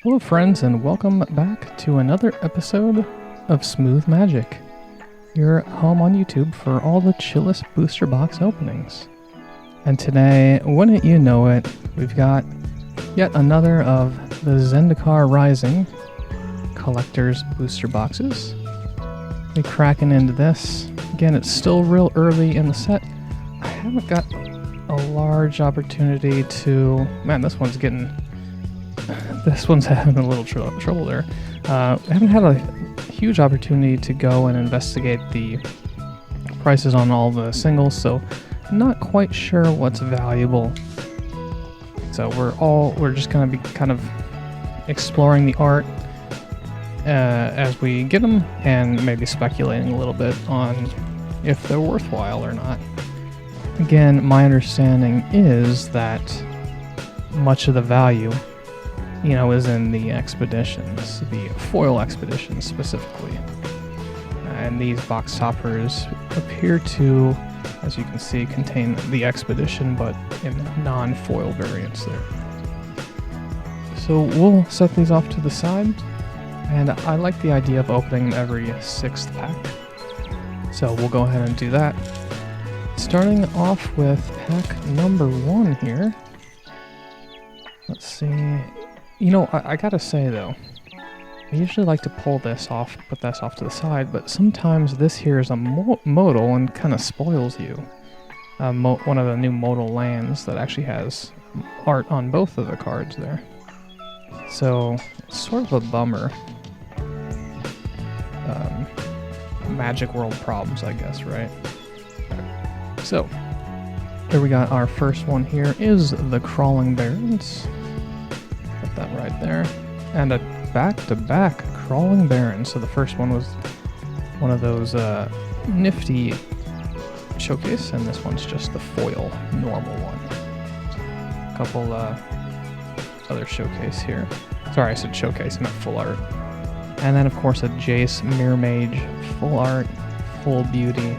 Hello friends and welcome back to another episode of Smooth Magic, your home on YouTube for all the chillest booster box openings. And today, wouldn't you know it, we've got yet another of the Zendikar Rising collector's booster boxes. We're cracking into this. Again, it's still real early in the set. I haven't got a large opportunity to... Man, this one's having a little trouble there. I haven't had a huge opportunity to go and investigate the prices on all the singles, so I'm not quite sure what's valuable. So we're just going to be kind of exploring the art as we get them, and maybe speculating a little bit on if they're worthwhile or not. Again, my understanding is that much of the value, is in the expeditions, the foil expeditions specifically. And these box toppers appear to, as you can see, contain the expedition, but in non-foil variants there. So we'll set these off to the side, and I like the idea of opening every 6th pack. So we'll go ahead and do that. Starting off with pack number 1 here. Let's see. I gotta say though, I usually like to pull this off, put this off to the side, but sometimes this here is a modal and kind of spoils you. One of the new modal lands that actually has art on both of the cards there. So, it's sort of a bummer. Magic World problems, I guess, right? So, here we got our first one here is the Crawling Barrens. Put that right there. And a back-to-back Crawling Baron. So the first one was one of those nifty showcase, and this one's just the foil normal one. A couple other showcase here. Sorry, I said showcase, not full art. And then of course a Jace Mirror Mage, full art, full beauty.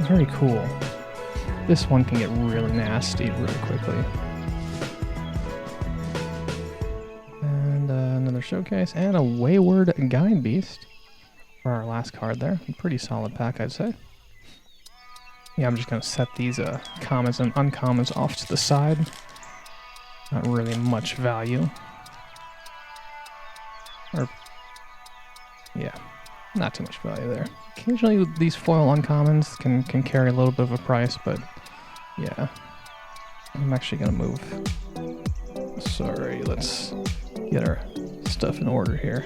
Very cool. This one can get really nasty really quickly. Another showcase, and a Wayward Guide Beast for our last card there. A pretty solid pack, I'd say. Yeah, I'm just going to set these commons and uncommons off to the side. Not really much value. Yeah, not too much value there. Occasionally these foil uncommons can carry a little bit of a price, but yeah. I'm actually going to move. Sorry, let's get our stuff in order here.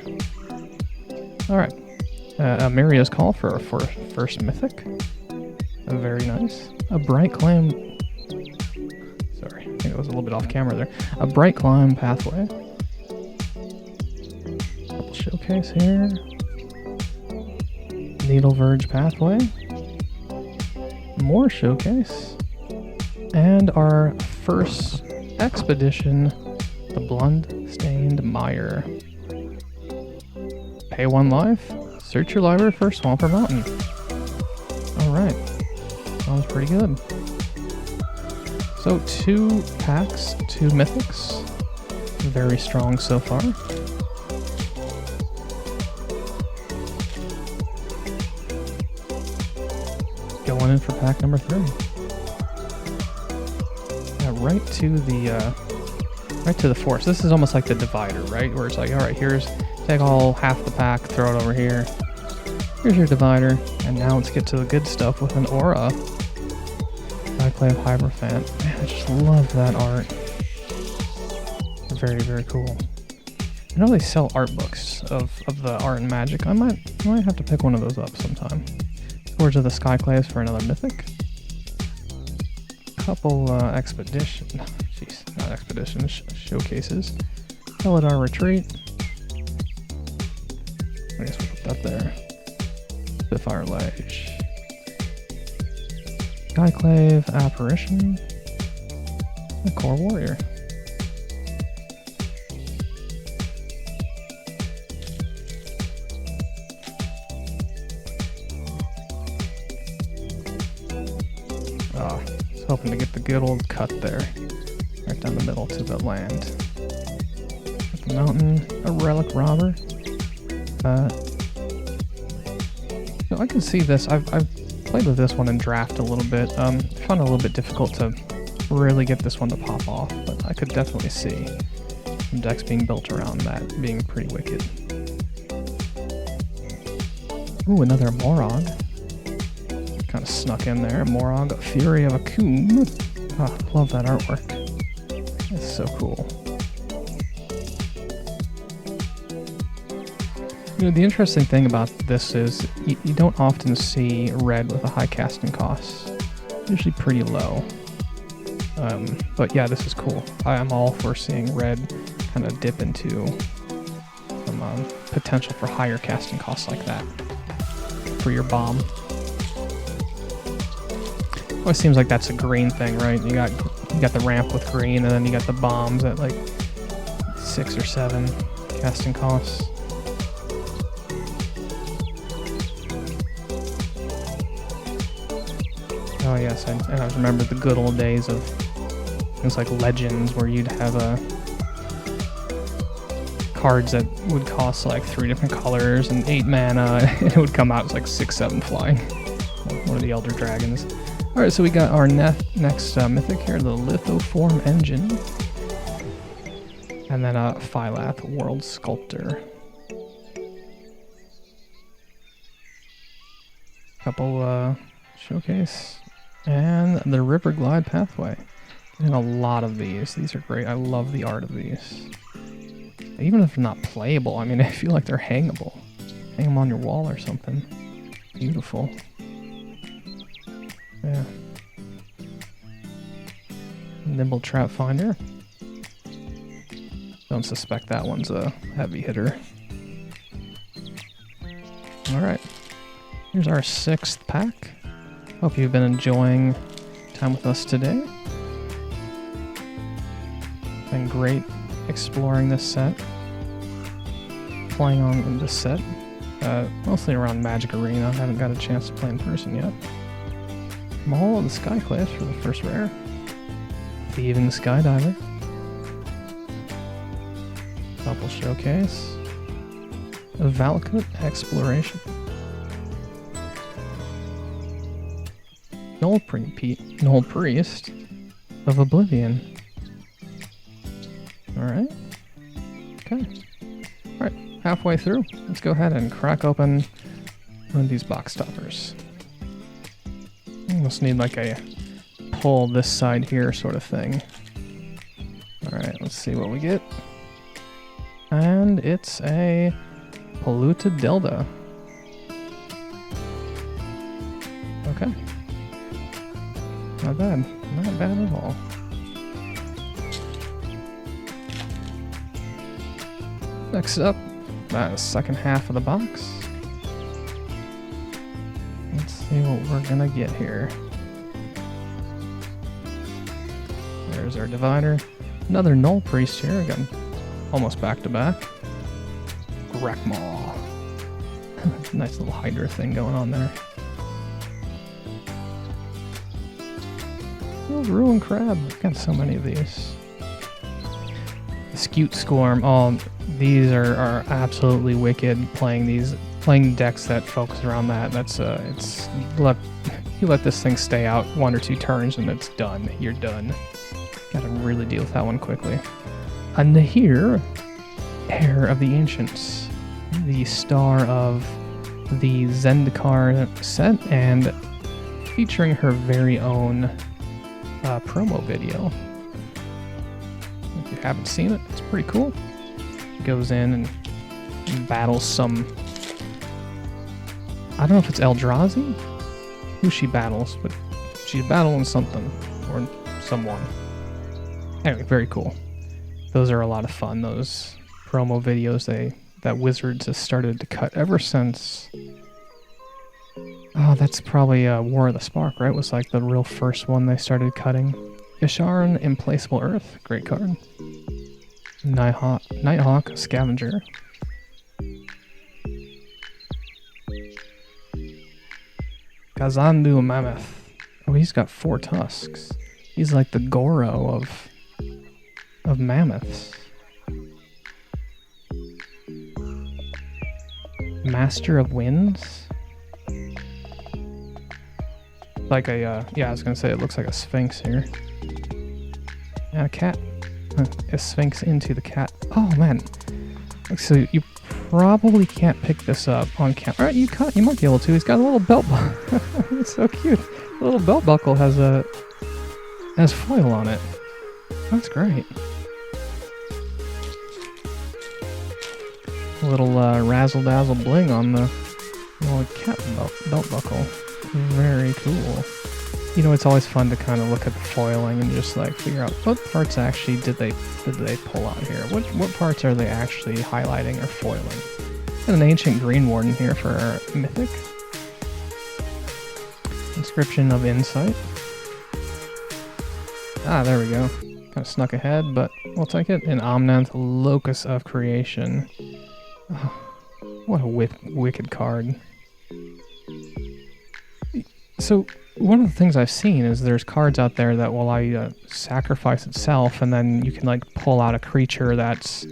Alright. Amiria's Call for our first mythic. Very nice. A Bright Climb... Sorry, I think it was a little bit off camera there. A Bright Climb Pathway. Couple showcase here. Needle Verge Pathway. More showcase. And our first expedition, the Blood-Stained Mire. Pay 1 life. Search your library for Swamp or Mountain. Alright. Sounds pretty good. So 2 packs, 2 mythics. Very strong so far. Going in for pack number 3. Yeah, right to the force. This is almost like the divider, right? Where it's like, alright, take half the pack, throw it over here. Here's your divider, and now let's get to the good stuff with an aura. Cyclave Hierophant. Man, I just love that art. Very, very cool. I know they sell art books of the art and magic. I might have to pick one of those up sometime. Swords of the Skyclaves for another mythic. Couple showcases. Felidar Retreat. I guess we'll put that there. Spitfire Ledge. Skyclave Apparition. A Core Warrior. Hoping to get the good old cut there. Right down the middle to the land. Mountain, a Relic Robber. So I can see this. I've played with this one in draft a little bit. I found it a little bit difficult to really get this one to pop off, but I could definitely see some decks being built around that being pretty wicked. Ooh, another Morog. Kind of snuck in there. Morog, Fury of Akum. Ah, love that artwork. It's so cool. You know, the interesting thing about this is you don't often see red with a high casting cost. Usually pretty low. But yeah, this is cool. I'm all for seeing red kind of dip into some potential for higher casting costs like that for your bomb. Always seems like that's a green thing, right? You got the ramp with green, and then you got the bombs at like 6 or 7 casting costs. Oh yes, I remember the good old days of things like Legends, where you'd have cards that would cost like 3 different colors and 8 mana, and it would come out as like 6-7 flying. One of the Elder Dragons. Alright, so we got our next mythic here, the Lithoform Engine. And then a Phylath World Sculptor. Couple showcase. And the River Glide Pathway. And a lot of these. These are great. I love the art of these. Even if they're not playable, I mean, I feel like they're hangable. Hang them on your wall or something. Beautiful. Yeah. Nimble Trap Finder. Don't suspect that one's a heavy hitter. Alright. Here's our 6th pack. Hope you've been enjoying time with us today. Been great exploring this set. Playing on this set. Mostly around Magic Arena. I haven't got a chance to play in person yet. Maul of the Skyclave for the first rare. Thieving Skydiver. Couple showcase. A Valakut Exploration. Null Priest of Oblivion. Alright. Okay. Alright, halfway through. Let's go ahead and crack open one of these box toppers. Almost need like a pull this side here sort of thing. Alright, let's see what we get. And it's a Polluted Delta. Okay. Not bad. Not bad at all. Next up, the second half of the box. Let's see what we're gonna get here. There's our divider. Another Null Priest here, again, almost back to back. Grekmaw. Nice little Hydra thing going on there. Oh, Ruin Crab. I've got so many of these. The Scute Scorn. Oh, these are absolutely wicked. Playing decks that focus around that. That's you let this thing stay out 1 or 2 turns and it's done. You're done. Gotta really deal with that one quickly. A Nahir, Heir of the Ancients, the star of the Zendikar set, and featuring her very own promo video. If you haven't seen it, it's pretty cool. She goes in and battles some... I don't know if it's Eldrazi who she battles, but she's battling something or someone. Anyway, very cool. Those are a lot of fun, those promo videos that Wizards has started to cut ever since... Oh, that's probably War of the Spark, right? Was like the real first one they started cutting. Isharan, Implacable Earth, great card. Nighthawk, Scavenger. Kazandu Mammoth. Oh, he's got 4 tusks. He's like the Goro of mammoths. Master of Winds. Like a, yeah, I was gonna say it looks like a sphinx here. And a cat. A sphinx into the cat. Oh man. So you probably can't pick this up on camera. Alright, you might be able to. He's got a little belt buckle. It's so cute. The little belt buckle has foil on it. That's great. A little razzle dazzle bling on the little cat belt buckle. Very cool. You know, it's always fun to kind of look at the foiling and just like figure out what parts actually did they pull out here. What parts are they actually highlighting or foiling? And an ancient green warden here for our mythic. Inscription of insight. Ah, there we go. Kind of snuck ahead, but we'll take it. An Omnath, locus of creation. Oh, what a wicked card. So one of the things I've seen is there's cards out there that will allow you to sacrifice itself, and then you can like pull out a creature that's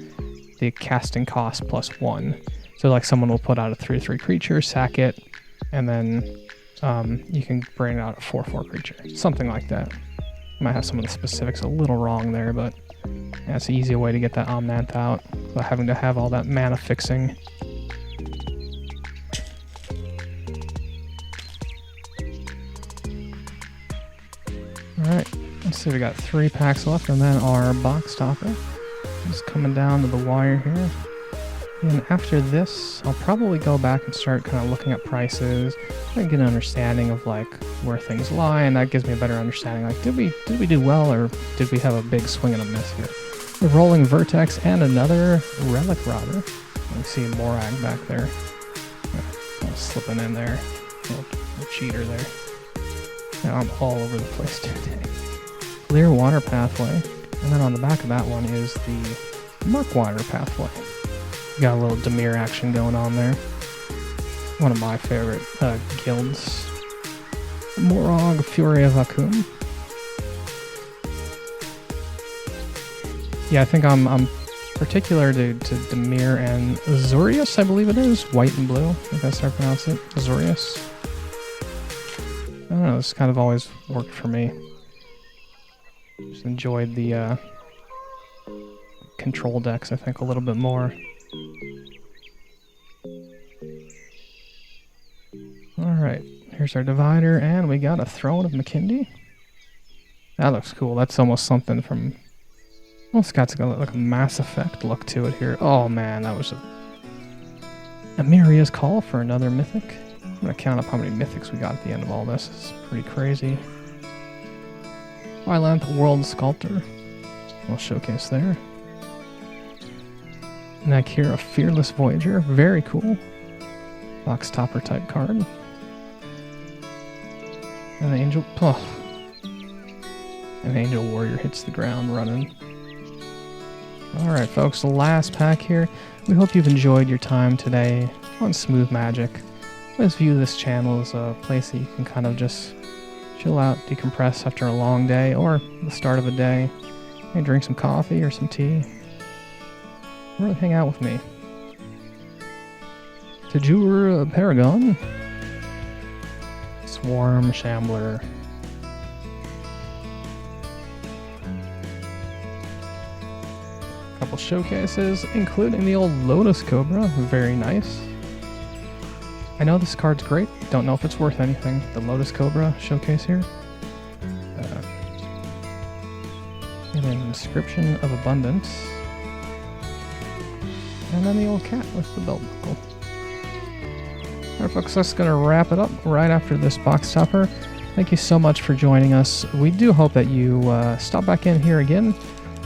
the casting cost +1. So like someone will put out a 3/3 creature, sack it, and then you can bring out a 4/4 creature, something like that. Might have some of the specifics a little wrong there, but yeah, it's an easy way to get that Omnath out without having to have all that mana fixing. Alright, let's see, we got 3 packs left, and then our box topper. Just coming down to the wire here. And after this, I'll probably go back and start kind of looking at prices and get an understanding of like where things lie, and that gives me a better understanding. Like, did we do well, or did we have a big swing and a miss here? The Rolling Vertex and another Relic Robber. You can see Morag back there. Kind of slipping in there. Little cheater there. Now I'm all over the place today. Clear Water Pathway. And then on the back of that one is the Murkwater Pathway. Got a little Dimir action going on there. One of my favorite guilds. Morog, Fury of Akum. Yeah, I think I'm particular to Dimir and Azorius, I believe it is. White and blue, I think that's how I pronounce it. Azorius. I don't know, this kind of always worked for me. Just enjoyed the control decks, I think, a little bit more. Alright, here's our divider, and we got a Throne of Makindi. That looks cool. That's almost something from... Well, it's got like a Mass Effect look to it here. Oh man, that was a Amiria's Call for another mythic. I'm gonna count up how many mythics we got at the end of all this. It's pretty crazy. Violent World Sculptor. We'll showcase there. Nakira, Fearless Voyager. Very cool. Box topper type card. An Angel... Oh. An Angel Warrior hits the ground running. Alright folks, the last pack here. We hope you've enjoyed your time today on Smooth Magic. Let's view this channel as a place that you can kind of just chill out, decompress after a long day, or the start of a day. Maybe drink some coffee or some tea. Really hang out with me. Tajur Paragon. Swarm Shambler. Couple showcases, including the old Lotus Cobra. Very nice. I know this card's great. Don't know if it's worth anything. The Lotus Cobra showcase here. And an Inscription of Abundance. And then the old cat with the belt buckle. Alright folks, that's going to wrap it up right after this box topper. Thank you so much for joining us. We do hope that you stop back in here again.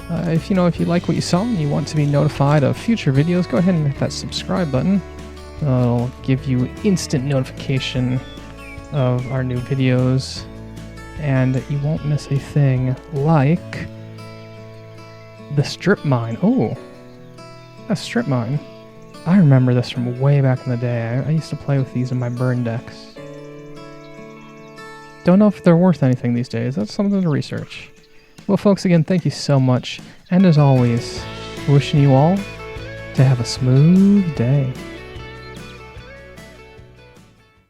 If you like what you saw and you want to be notified of future videos, go ahead and hit that subscribe button. It'll give you instant notification of our new videos, and you won't miss a thing like the Strip Mine. Oh, a Strip Mine. I remember this from way back in the day. I used to play with these in my burn decks. Don't know if they're worth anything these days. That's something to research. Well, folks, again, thank you so much. And as always, wishing you all to have a smooth day.